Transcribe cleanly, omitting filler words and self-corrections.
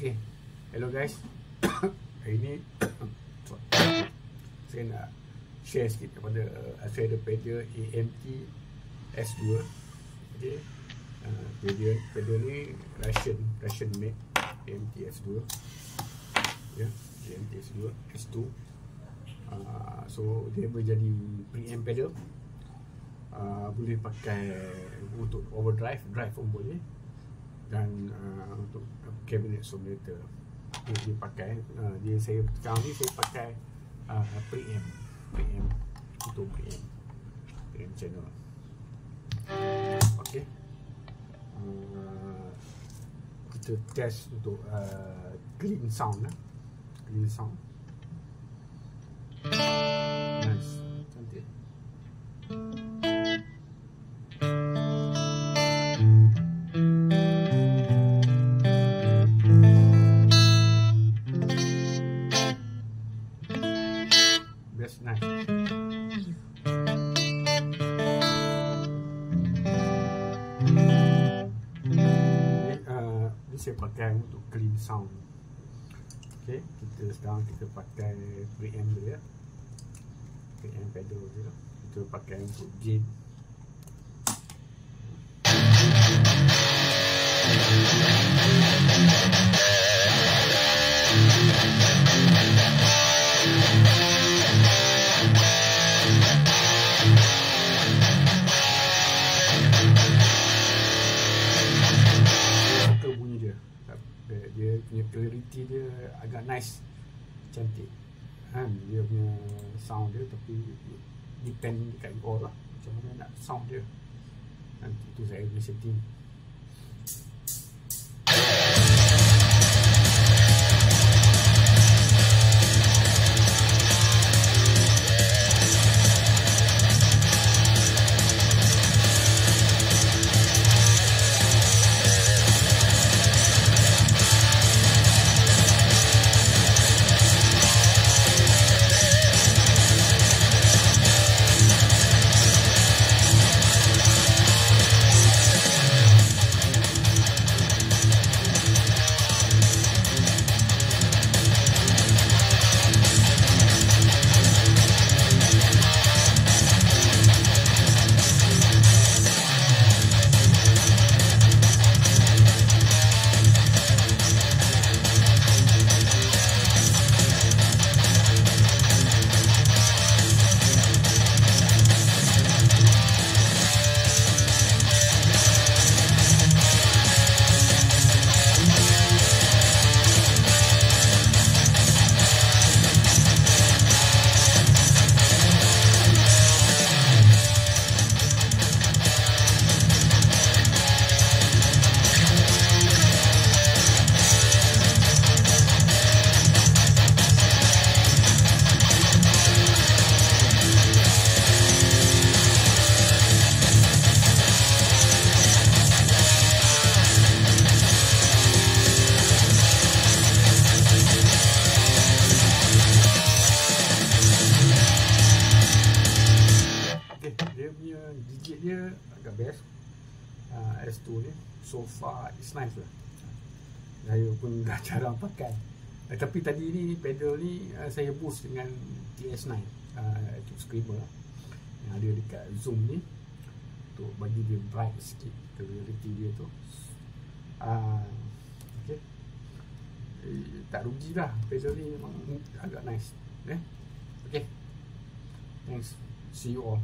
Okay, hello guys. Hari ni saya nak share sikit kepada saya ada pedal AMT S2. Okay, pedal ni Russian made AMT S2. Ya, AMT S2. So dia menjadi preamp pedal. Boleh pakai untuk overdrive, drive pun boleh, dan untuk cabinet simulator dia pakai. Sekarang ni saya pakai preamp untuk preamp channel. Okay, kita test untuk clean sound. Nice, cantik. That's nice. Ini saya pakai untuk clean sound. Okay, sekarang kita pakai preamp dia, preamp pedal dia. Kita pakai untuk gain. Dia punya clarity dia agak nice, cantik kan, dia punya sound dia. Tapi depend dekat kau lah macam mana nak sound dia. Nanti tu saya punya setting. Gigit dia agak best. S2 ni so far it's nice lah. Saya pun dah jarang pakai. Tapi tadi ni pedal ni saya boost dengan TS9 itu screamer yang ada dekat Zoom ni, untuk bagi dia bright sikit clarity dia tu. Okay, tak rugi lah, pedal ni memang agak nice. Okay, thanks, see you all.